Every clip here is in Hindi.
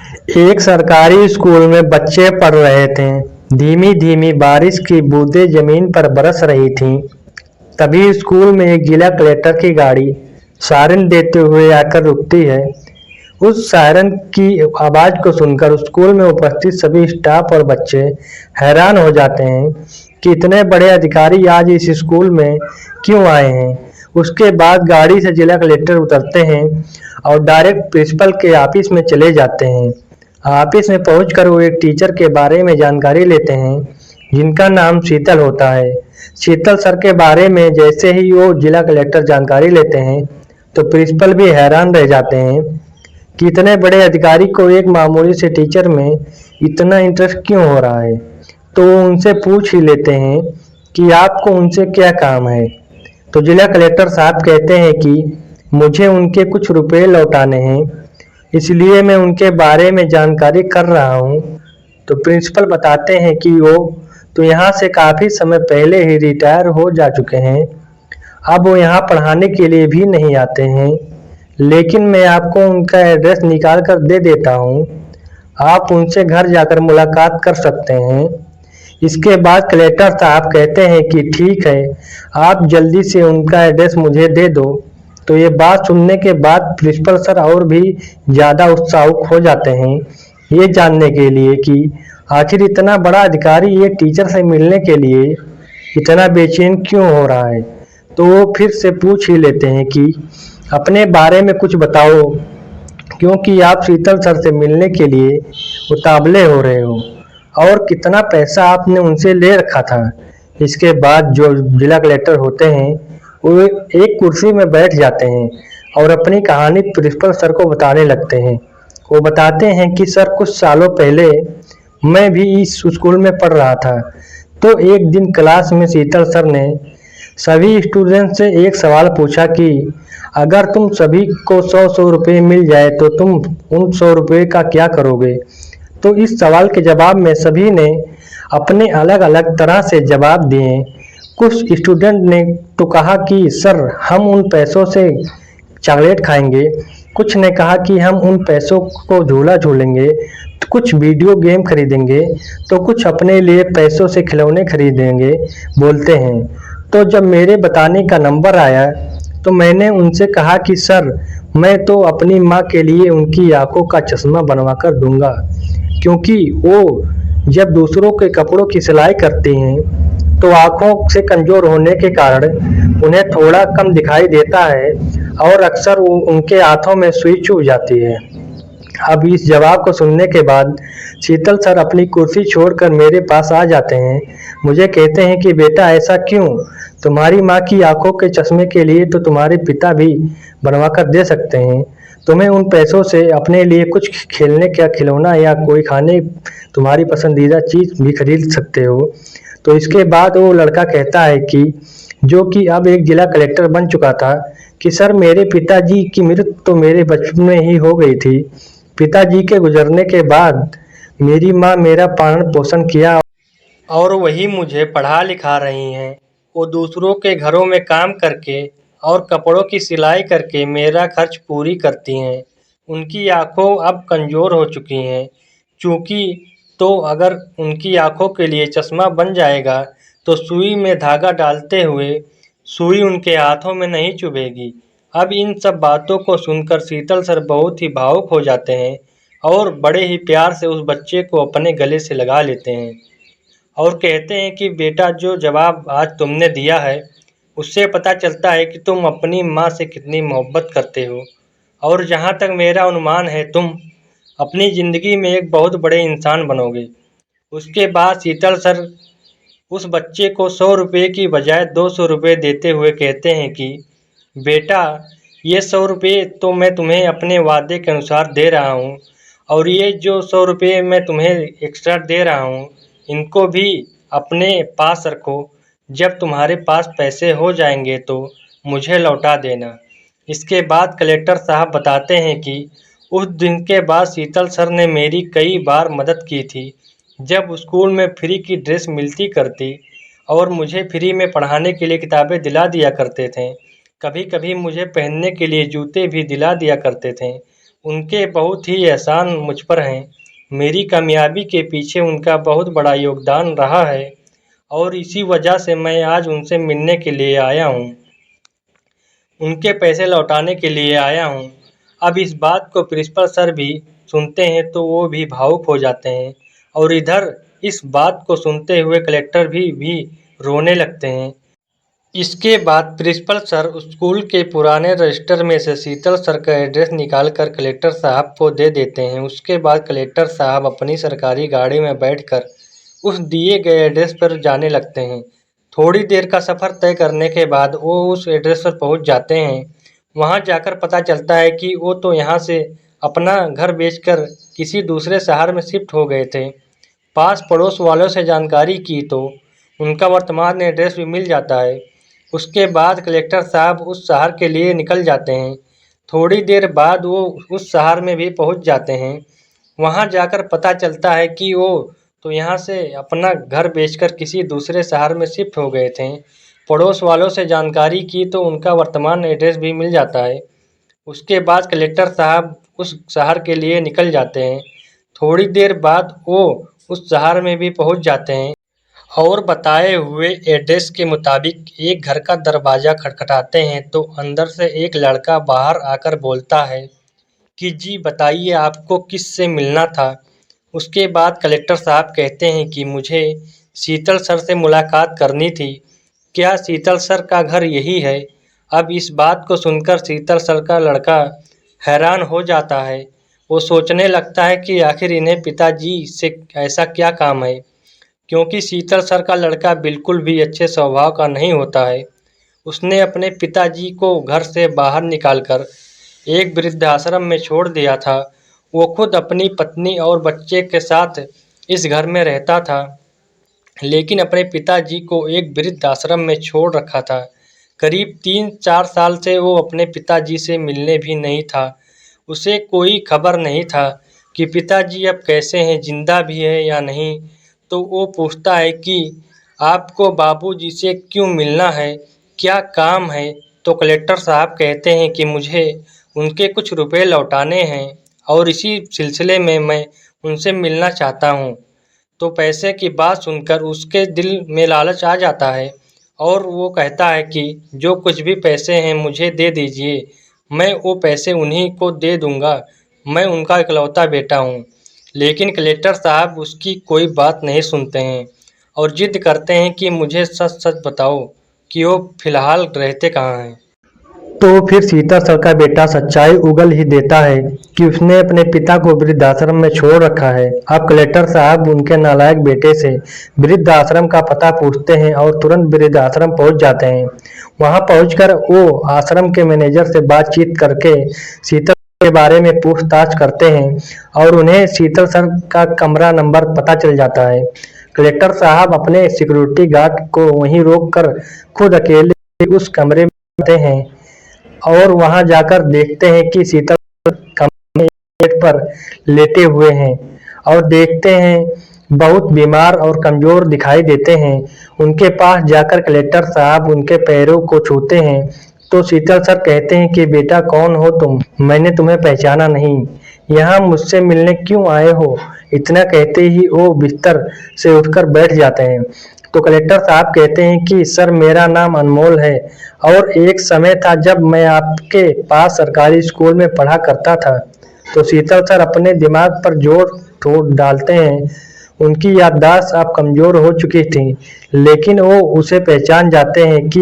एक सरकारी स्कूल में बच्चे पढ़ रहे थे। धीमी धीमी बारिश की बूंदें जमीन पर बरस रही थीं। तभी स्कूल में एक जिला कलेक्टर की गाड़ी सायरन देते हुए आकर रुकती है। उस सायरन की आवाज को सुनकर स्कूल में उपस्थित सभी स्टाफ और बच्चे हैरान हो जाते हैं कि इतने बड़े अधिकारी आज इस स्कूल में क्यों आए हैं। उसके बाद गाड़ी से जिला कलेक्टर उतरते हैं और डायरेक्ट प्रिंसिपल के ऑफिस में चले जाते हैं। ऑफिस में पहुंचकर वो एक टीचर के बारे में जानकारी लेते हैं जिनका नाम शीतल होता है। शीतल सर के बारे में जैसे ही वो जिला कलेक्टर जानकारी लेते हैं तो प्रिंसिपल भी हैरान रह जाते हैं कि इतने बड़े अधिकारी को एक मामूली से टीचर में इतना इंटरेस्ट क्यों हो रहा है। तो वो उनसे पूछ ही लेते हैं कि आपको उनसे क्या काम है। तो जिला कलेक्टर साहब कहते हैं कि मुझे उनके कुछ रुपए लौटाने हैं, इसलिए मैं उनके बारे में जानकारी कर रहा हूँ। तो प्रिंसिपल बताते हैं कि वो तो यहाँ से काफ़ी समय पहले ही रिटायर हो जा चुके हैं। अब वो यहाँ पढ़ाने के लिए भी नहीं आते हैं, लेकिन मैं आपको उनका एड्रेस निकाल कर दे देता हूँ। आप उनसे घर जाकर मुलाकात कर सकते हैं। इसके बाद कलेक्टर साहब कहते हैं कि ठीक है, आप जल्दी से उनका एड्रेस मुझे दे दो। तो ये बात सुनने के बाद प्रिंसिपल सर और भी ज़्यादा उत्साहित हो जाते हैं ये जानने के लिए कि आखिर इतना बड़ा अधिकारी एक टीचर से मिलने के लिए इतना बेचैन क्यों हो रहा है। तो वो फिर से पूछ ही लेते हैं कि अपने बारे में कुछ बताओ, क्योंकि आप शीतल सर से मिलने के लिए उतावले हो रहे हो, और कितना पैसा आपने उनसे ले रखा था। इसके बाद जो जिला कलेक्टर होते हैं वो एक कुर्सी में बैठ जाते हैं और अपनी कहानी प्रिंसिपल सर को बताने लगते हैं। वो बताते हैं कि सर, कुछ सालों पहले मैं भी इस स्कूल में पढ़ रहा था। तो एक दिन क्लास में शीतल सर ने सभी स्टूडेंट से एक सवाल पूछा कि अगर तुम सभी को 100-100 रुपये मिल जाए तो तुम उन 100 रुपये का क्या करोगे। तो इस सवाल के जवाब में सभी ने अपने अलग अलग तरह से जवाब दिए। कुछ स्टूडेंट ने तो कहा कि सर, हम उन पैसों से चॉकलेट खाएंगे। कुछ ने कहा कि हम उन पैसों को झूला झूलेंगे। तो कुछ वीडियो गेम खरीदेंगे। तो कुछ अपने लिए पैसों से खिलौने खरीदेंगे बोलते हैं। तो जब मेरे बताने का नंबर आया तो मैंने उनसे कहा कि सर, मैं तो अपनी माँ के लिए उनकी आंखों का चश्मा बनवा कर दूंगा, क्योंकि वो जब दूसरों के कपड़ों की सिलाई करती हैं तो आंखों से कमजोर होने के कारण उन्हें थोड़ा कम दिखाई देता है और अक्सर उनके हाथों में सुई चुभ जाती है। अब इस जवाब को सुनने के बाद शीतल सर अपनी कुर्सी छोड़कर मेरे पास आ जाते हैं। मुझे कहते हैं कि बेटा, ऐसा क्यों? तुम्हारी माँ की आंखों के चश्मे के लिए तो तुम्हारे पिता भी बनवा कर दे सकते हैं। तुम्हें उन पैसों से अपने लिए कुछ खेलने का खिलौना या कोई खाने तुम्हारी पसंदीदा चीज़ भी खरीद सकते हो। तो इसके बाद वो लड़का कहता है कि जो कि अब एक जिला कलेक्टर बन चुका था कि सर, मेरे पिताजी की मृत्यु तो मेरे बचपन में ही हो गई थी। पिताजी के गुजरने के बाद मेरी माँ मेरा पालन पोषण किया और वही मुझे पढ़ा लिखा रही हैं। वो दूसरों के घरों में काम करके और कपड़ों की सिलाई करके मेरा खर्च पूरी करती हैं। उनकी आंखें अब कमज़ोर हो चुकी हैं, चूँकि तो अगर उनकी आंखों के लिए चश्मा बन जाएगा तो सुई में धागा डालते हुए सुई उनके हाथों में नहीं चुभेगी। अब इन सब बातों को सुनकर शीतल सर बहुत ही भावुक हो जाते हैं और बड़े ही प्यार से उस बच्चे को अपने गले से लगा लेते हैं और कहते हैं कि बेटा, जो जवाब आज तुमने दिया है उससे पता चलता है कि तुम अपनी माँ से कितनी मोहब्बत करते हो, और जहाँ तक मेरा अनुमान है तुम अपनी ज़िंदगी में एक बहुत बड़े इंसान बनोगे। उसके बाद शीतल सर उस बच्चे को 100 रुपये की बजाय 200 रुपये देते हुए कहते हैं कि बेटा, ये 100 रुपये तो मैं तुम्हें अपने वादे के अनुसार दे रहा हूँ, और ये जो 100 रुपये मैं तुम्हें एक्स्ट्रा दे रहा हूँ इनको भी अपने पास रखो। जब तुम्हारे पास पैसे हो जाएंगे तो मुझे लौटा देना। इसके बाद कलेक्टर साहब बताते हैं कि उस दिन के बाद शीतल सर ने मेरी कई बार मदद की थी। जब स्कूल में फ्री की ड्रेस मिलती करती और मुझे फ्री में पढ़ाने के लिए किताबें दिला दिया करते थे। कभी कभी मुझे पहनने के लिए जूते भी दिला दिया करते थे। उनके बहुत ही एहसान मुझ पर हैं। मेरी कामयाबी के पीछे उनका बहुत बड़ा योगदान रहा है और इसी वजह से मैं आज उनसे मिलने के लिए आया हूँ। उनके पैसे लौटाने के लिए आया हूँ। अब इस बात को प्रिंसिपल सर भी सुनते हैं तो वो भी भावुक हो जाते हैं और इधर इस बात को सुनते हुए कलेक्टर भी रोने लगते हैं। इसके बाद प्रिंसिपल सर स्कूल के पुराने रजिस्टर में से शीतल सर का एड्रेस निकालकर कलेक्टर साहब को दे देते हैं। उसके बाद कलेक्टर साहब अपनी सरकारी गाड़ी में बैठकर उस दिए गए एड्रेस पर जाने लगते हैं। थोड़ी देर का सफ़र तय करने के बाद वो उस एड्रेस पर पहुंच जाते हैं। वहां जाकर पता चलता है कि वो तो यहां से अपना घर बेचकर किसी दूसरे शहर में शिफ्ट हो गए थे। पास पड़ोस वालों से जानकारी की तो उनका वर्तमान एड्रेस भी मिल जाता है। उसके बाद कलेक्टर साहब उस शहर के लिए निकल जाते हैं। थोड़ी देर बाद वो उस शहर में भी पहुंच जाते हैं। वहां जाकर पता चलता है कि वो तो यहाँ से अपना घर बेचकर किसी दूसरे शहर में शिफ्ट हो गए थे। पड़ोस वालों से जानकारी की तो उनका वर्तमान एड्रेस भी मिल जाता है। उसके बाद कलेक्टर साहब उस शहर के लिए निकल जाते हैं। थोड़ी देर बाद वो उस शहर में भी पहुंच जाते हैं और बताए हुए एड्रेस के मुताबिक एक घर का दरवाज़ा खटखटाते हैं तो अंदर से एक लड़का बाहर आकर बोलता है कि जी बताइए आपको किससे मिलना था। उसके बाद कलेक्टर साहब कहते हैं कि मुझे शीतल सर से मुलाकात करनी थी। क्या शीतल सर का घर यही है? अब इस बात को सुनकर शीतल सर का लड़का हैरान हो जाता है। वो सोचने लगता है कि आखिर इन्हें पिताजी से ऐसा क्या काम है, क्योंकि शीतल सर का लड़का बिल्कुल भी अच्छे स्वभाव का नहीं होता है। उसने अपने पिताजी को घर से बाहर निकालकर एक वृद्धाश्रम में छोड़ दिया था। वो खुद अपनी पत्नी और बच्चे के साथ इस घर में रहता था, लेकिन अपने पिताजी को एक वृद्धाश्रम में छोड़ रखा था। करीब 3-4 साल से वो अपने पिताजी से मिलने भी नहीं था। उसे कोई खबर नहीं था कि पिताजी अब कैसे हैं, जिंदा भी है या नहीं। तो वो पूछता है कि आपको बाबूजी से क्यों मिलना है, क्या काम है? तो कलेक्टर साहब कहते हैं कि मुझे उनके कुछ रुपए लौटाने हैं और इसी सिलसिले में मैं उनसे मिलना चाहता हूँ। तो पैसे की बात सुनकर उसके दिल में लालच आ जाता है और वो कहता है कि जो कुछ भी पैसे हैं मुझे दे दीजिए, मैं वो पैसे उन्हीं को दे दूंगा, मैं उनका इकलौता बेटा हूँ। लेकिन कलेक्टर साहब उसकी कोई बात नहीं सुनते हैं और जिद करते हैं कि मुझे सच सच बताओ कि वो फिलहाल रहते कहाँ हैं। तो फिर शीतल सर का बेटा सच्चाई उगल ही देता है कि उसने अपने पिता को वृद्धाश्रम में छोड़ रखा है। अब कलेक्टर साहब उनके नालायक बेटे से वृद्धाश्रम का पता पूछते हैं और तुरंत वृद्धाश्रम पहुंच जाते हैं। वहां पहुंचकर वो आश्रम के मैनेजर से बातचीत करके शीतल के बारे में पूछताछ करते हैं और उन्हें शीतल सर का कमरा नंबर पता चल जाता है। कलेक्टर साहब अपने सिक्योरिटी गार्ड को वहीं रोक कर खुद अकेले उस कमरे में जाते हैं और वहां जाकर देखते हैं कि शीतल कमरे बेड पर लेटे हुए हैं और देखते हैं बहुत बीमार और कमजोर दिखाई देते हैं। उनके पास जाकर कलेक्टर साहब उनके पैरों को छूते हैं तो शीतल सर कहते हैं कि बेटा कौन हो तुम, मैंने तुम्हें पहचाना नहीं, यहाँ मुझसे मिलने क्यों आए हो? इतना कहते ही वो बिस्तर से उठकर बैठ जाते हैं। तो कलेक्टर साहब कहते हैं कि सर मेरा नाम अनमोल है और एक समय था जब मैं आपके पास सरकारी स्कूल में पढ़ा करता था। तो शीतल सर अपने दिमाग पर जोर डालते हैं। उनकी याददाश्त अब कमजोर हो चुकी थी, लेकिन वो उसे पहचान जाते हैं कि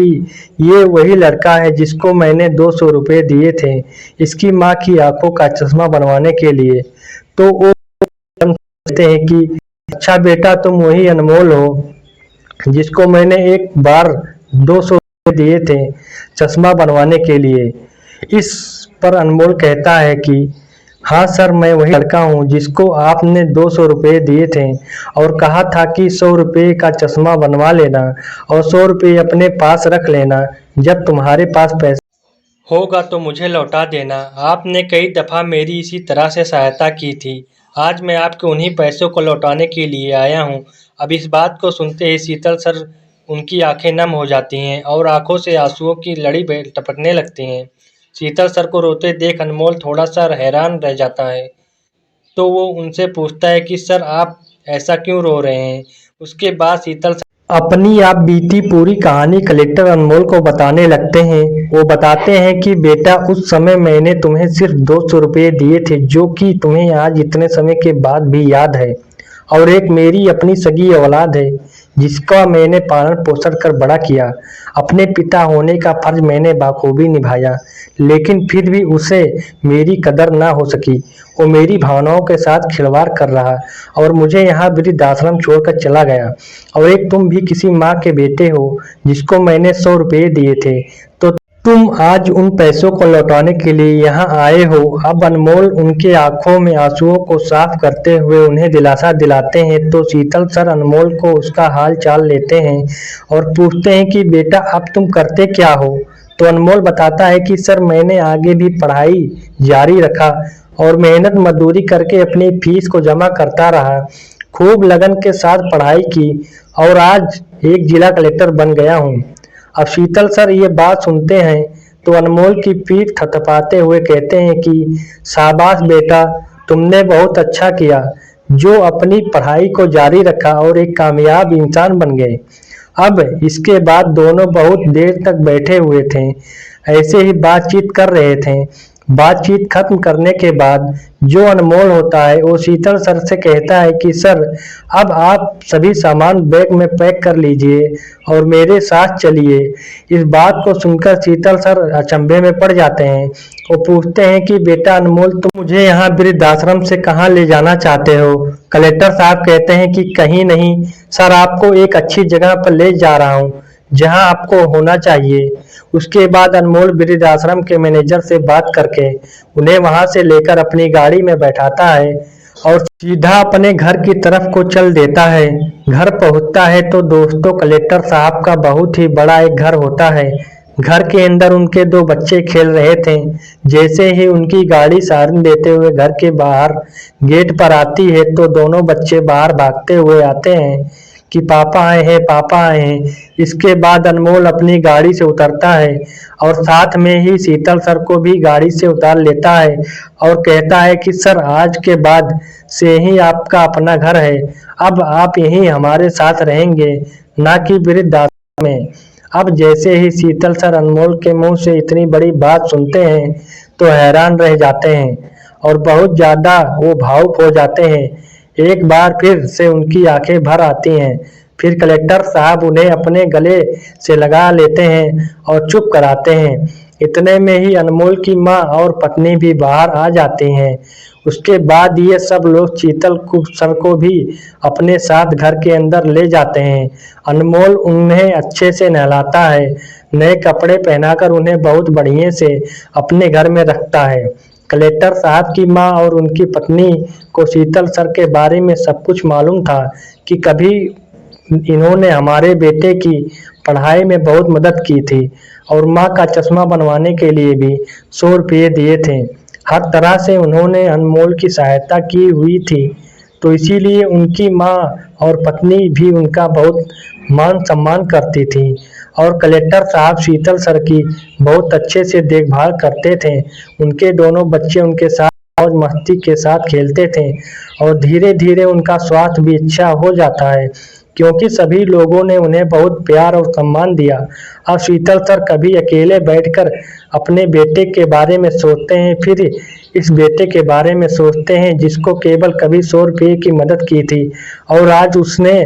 ये वही लड़का है जिसको मैंने 200 रुपये दिए थे इसकी माँ की आंखों का चश्मा बनवाने के लिए। तो वो कहते हैं कि अच्छा बेटा तुम वही अनमोल हो जिसको मैंने एक बार 200 रुपये दिए थे चश्मा बनवाने के लिए। इस पर अनमोल कहता है कि हाँ सर मैं वही लड़का हूँ जिसको आपने 200 रुपये दिए थे और कहा था कि 100 रुपये का चश्मा बनवा लेना और 100 रुपये अपने पास रख लेना, जब तुम्हारे पास पैसा होगा तो मुझे लौटा देना। आपने कई दफ़ा मेरी इसी तरह से सहायता की थी। आज मैं आपके उन्हीं पैसों को लौटाने के लिए आया हूँ। अब इस बात को सुनते ही शीतल सर उनकी आंखें नम हो जाती हैं और आंखों से आंसुओं की लड़ी टपकने लगती हैं। शीतल सर को रोते देख अनमोल थोड़ा सा हैरान रह जाता है। तो वो उनसे पूछता है कि सर आप ऐसा क्यों रो रहे हैं। उसके बाद शीतल सर अपनी आप बीती पूरी कहानी कलेक्टर अनमोल को बताने लगते हैं। वो बताते हैं कि बेटा उस समय मैंने तुम्हें सिर्फ 200 रुपये दिए थे, जो कि तुम्हें आज इतने समय के बाद भी याद है। और एक मेरी अपनी सगी औलाद है जिसका मैंने पालन पोषण कर बड़ा किया। अपने पिता होने का फर्ज मैंने बाखूबी निभाया, लेकिन फिर भी उसे मेरी कदर ना हो सकी। वो मेरी भावनाओं के साथ खिलवाड़ कर रहा और मुझे यहाँ वृद्धाश्रम छोड़कर चला गया। और एक तुम भी किसी माँ के बेटे हो जिसको मैंने 100 रुपये दिए थे, तो तुम आज उन पैसों को लौटाने के लिए यहाँ आए हो। अब अनमोल उनके आंखों में आंसुओं को साफ करते हुए उन्हें दिलासा दिलाते हैं। तो शीतल सर अनमोल को उसका हाल चाल लेते हैं और पूछते हैं कि बेटा अब तुम करते क्या हो। तो अनमोल बताता है कि सर मैंने आगे भी पढ़ाई जारी रखा और मेहनत मजदूरी करके अपनी फीस को जमा करता रहा। खूब लगन के साथ पढ़ाई की और आज एक जिला कलेक्टर बन गया हूँ। अब शीतल सर ये बात सुनते हैं तो अनमोल की पीठ थपथपाते हुए कहते हैं कि शाबाश बेटा, तुमने बहुत अच्छा किया जो अपनी पढ़ाई को जारी रखा और एक कामयाब इंसान बन गए। अब इसके बाद दोनों बहुत देर तक बैठे हुए थे, ऐसे ही बातचीत कर रहे थे। बातचीत खत्म करने के बाद जो अनमोल होता है वो शीतल सर से कहता है कि सर अब आप सभी सामान बैग में पैक कर लीजिए और मेरे साथ चलिए। इस बात को सुनकर शीतल सर अचंभे में पड़ जाते हैं। वो पूछते हैं कि बेटा अनमोल, तुम मुझे यहाँ वृद्धाश्रम से कहाँ ले जाना चाहते हो। कलेक्टर साहब कहते हैं कि कहीं नहीं सर, आपको एक अच्छी जगह पर ले जा रहा हूँ जहाँ आपको होना चाहिए। उसके बाद अनमोल वृद्धाश्रम के मैनेजर से बात करके उन्हें वहां से लेकर अपनी गाड़ी में बैठाता है और सीधा अपने घर की तरफ को चल देता है। घर पहुंचता है तो दोस्तों कलेक्टर साहब का बहुत ही बड़ा एक घर होता है। घर के अंदर उनके दो बच्चे खेल रहे थे। जैसे ही उनकी गाड़ी सायरन देते हुए घर के बाहर गेट पर आती है तो दोनों बच्चे बाहर भागते हुए आते हैं कि पापा आए हैं, पापा आए हैं। इसके बाद अनमोल अपनी गाड़ी से उतरता है और साथ में ही शीतल सर को भी गाड़ी से उतार लेता है और कहता है कि सर आज के बाद से ही आपका अपना घर है। अब आप यहीं हमारे साथ रहेंगे, ना कि वृद्धाश्रम में। अब जैसे ही शीतल सर अनमोल के मुंह से इतनी बड़ी बात सुनते हैं तो हैरान रह जाते हैं और बहुत ज्यादा वो भावुक हो जाते हैं। एक बार फिर से उनकी आंखें भर आती हैं। फिर कलेक्टर साहब उन्हें अपने गले से लगा लेते हैं और चुप कराते हैं। इतने में ही अनमोल की माँ और पत्नी भी बाहर आ जाती हैं। उसके बाद ये सब लोग शीतल सर को भी अपने साथ घर के अंदर ले जाते हैं। अनमोल उन्हें अच्छे से नहलाता है, नए कपड़े पहनाकर उन्हें बहुत बढ़िया से अपने घर में रखता है। कलेक्टर साहब की माँ और उनकी पत्नी को शीतल सर के बारे में सब कुछ मालूम था कि कभी इन्होंने हमारे बेटे की पढ़ाई में बहुत मदद की थी और माँ का चश्मा बनवाने के लिए भी 100 रुपये दिए थे। हर तरह से उन्होंने अनमोल की सहायता की हुई थी, तो इसीलिए उनकी माँ और पत्नी भी उनका बहुत मान सम्मान करती थी। और कलेक्टर साहब शीतल सर की बहुत अच्छे से देखभाल करते थे। उनके दोनों बच्चे उनके साथ मौज मस्ती के साथ खेलते थे और धीरे धीरे उनका स्वास्थ्य भी अच्छा हो जाता है, क्योंकि सभी लोगों ने उन्हें बहुत प्यार और सम्मान दिया। अब शीतल सर कभी अकेले बैठकर अपने बेटे के बारे में सोचते हैं, फिर इस बेटे के बारे में सोचते हैं जिसको केवल कभी 100 रुपये की मदद की थी और आज उसने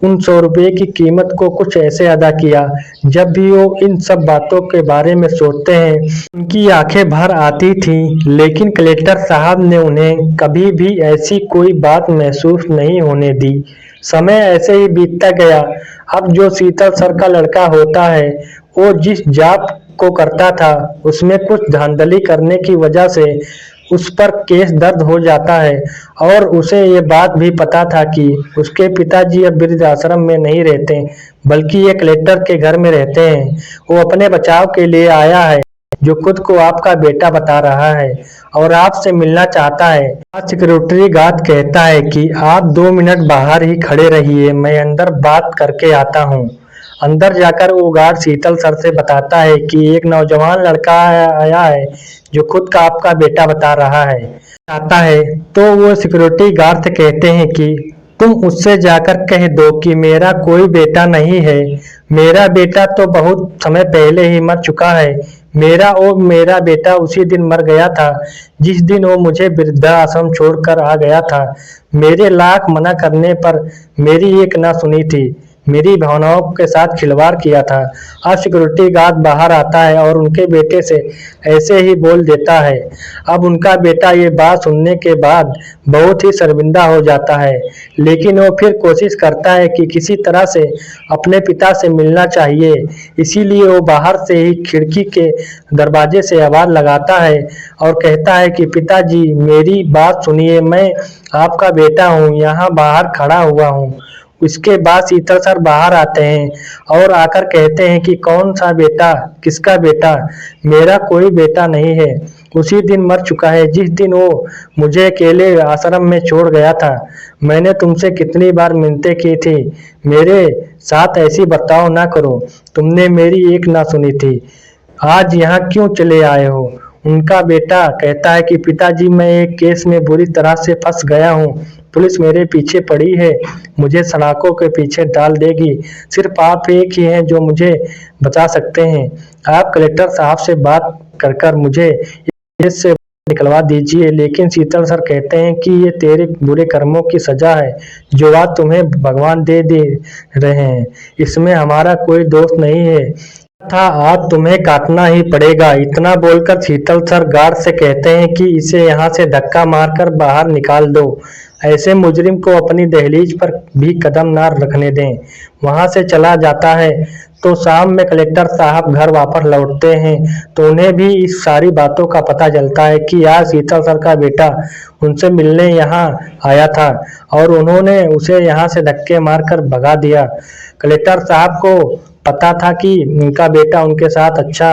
उन 100 रुपये की कीमत को कुछ ऐसे अदा किया। जब भी वो इन सब बातों के बारे में सोचते हैं उनकी आंखें भर आती थी, लेकिन कलेक्टर साहब ने उन्हें कभी भी ऐसी कोई बात महसूस नहीं होने दी। समय ऐसे ही बीतता गया। अब जो शीतल सर का लड़का होता है वो जिस जॉब को करता था उसमें कुछ धांधली करने की वजह से उस पर केस दर्ज हो जाता है और उसे ये बात भी पता था कि उसके पिताजी अब वृद्धाश्रम में नहीं रहते बल्कि एक कलेक्टर के घर में रहते हैं। वो अपने बचाव के लिए आया है, जो खुद को आपका बेटा बता रहा है और आपसे मिलना चाहता है। आज सिक्योरिटी गार्ड कहता है कि आप 2 मिनट बाहर ही खड़े रहिए, मैं अंदर बात करके आता हूँ। अंदर जाकर वो गार्ड शीतल सर से बताता है कि एक नौजवान लड़का आया है जो खुद का आपका बेटा बता रहा है। आता है तो वो सिक्योरिटी गार्ड से कहते हैं कि तुम उससे जाकर कह दो कि मेरा कोई बेटा नहीं है, मेरा बेटा तो बहुत समय पहले ही मर चुका है। मेरा बेटा उसी दिन मर गया था जिस दिन वो मुझे वृद्धाश्रम छोड़कर आ गया था। मेरे लाख मना करने पर मेरी एक ना सुनी थी, मेरी भावनाओं के साथ खिलवाड़ किया था। अब सिक्योरिटी गार्ड बाहर आता है और उनके बेटे से ऐसे ही बोल देता है। अब उनका बेटा ये बात सुनने के बाद बहुत ही शर्मिंदा हो जाता है, लेकिन वो फिर कोशिश करता है कि किसी तरह से अपने पिता से मिलना चाहिए। इसीलिए वो बाहर से ही खिड़की के दरवाजे से आवाज लगाता है और कहता है कि पिताजी मेरी बात सुनिए, मैं आपका बेटा हूँ, यहाँ बाहर खड़ा हुआ हूँ। उसके बाद शीतल सर बाहर आते हैं और आकर कहते हैं कि कौन सा बेटा, किसका बेटा? मेरा कोई बेटा नहीं है, उसी दिन मर चुका है जिस दिन वो मुझे अकेले आश्रम में छोड़ गया था। मैंने तुमसे कितनी बार मिन्नतें की थी, मेरे साथ ऐसी बर्ताव ना करो, तुमने मेरी एक ना सुनी थी। आज यहाँ क्यों चले आए हो? उनका बेटा कहता है कि पिताजी मैं एक केस में बुरी तरह से फंस गया हूँ, पुलिस मेरे पीछे पड़ी है, मुझे सलाखों के पीछे डाल देगी। सिर्फ आप एक ही हैं जो मुझे बचा सकते हैं। आप कलेक्टर साहब से बात कर कर मुझे इस से निकलवा दीजिए। लेकिन शीतल सर कहते हैं कि ये तेरे बुरे कर्मों की सजा है, जो आज तुम्हें भगवान दे रहे हैं, इसमें हमारा कोई दोष नहीं है था, आज तुम्हें काटना ही पड़ेगा। इतना बोलकर शीतल सर गार्ड से कहते हैं कि इसे यहाँ से धक्का मारकर बाहर निकाल दो, ऐसे मुजरिम को अपनी दहलीज पर भी कदम ना रखने दें। वहां से चला जाता है तो शाम में कलेक्टर साहब घर वापस लौटते हैं तो उन्हें भी इस सारी बातों का पता चलता है कि आज शीतल सर का बेटा उनसे मिलने यहाँ आया था और उन्होंने उसे यहाँ से धक्के मारकर भगा दिया। कलेक्टर साहब को पता था कि उनका बेटा उनके साथ अच्छा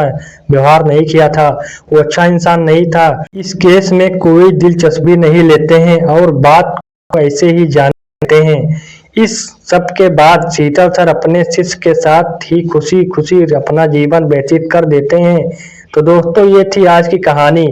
व्यवहार नहीं किया था, वो अच्छा इंसान नहीं था। इस केस में कोई दिलचस्पी नहीं लेते हैं और बात को ऐसे ही जानते हैं। इस सब के बाद शीतल सर अपने शिष्य के साथ ही खुशी खुशी अपना जीवन व्यतीत कर देते हैं। तो दोस्तों ये थी आज की कहानी,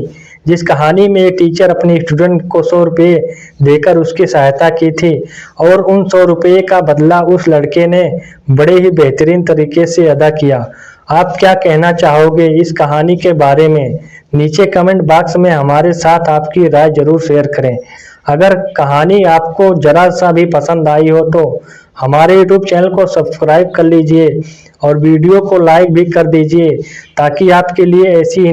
जिस कहानी में एक टीचर अपने स्टूडेंट को 100 रुपये देकर उसकी सहायता की थी और उन 100 रुपये का बदला उस लड़के ने बड़े ही बेहतरीन तरीके से अदा किया। आप क्या कहना चाहोगे इस कहानी के बारे में? नीचे कमेंट बॉक्स में हमारे साथ आपकी राय जरूर शेयर करें। अगर कहानी आपको जरा सा भी पसंद आई हो तो हमारे YouTube चैनल को सब्सक्राइब कर लीजिए और वीडियो को लाइक भी कर दीजिए ताकि आपके लिए ऐसी ही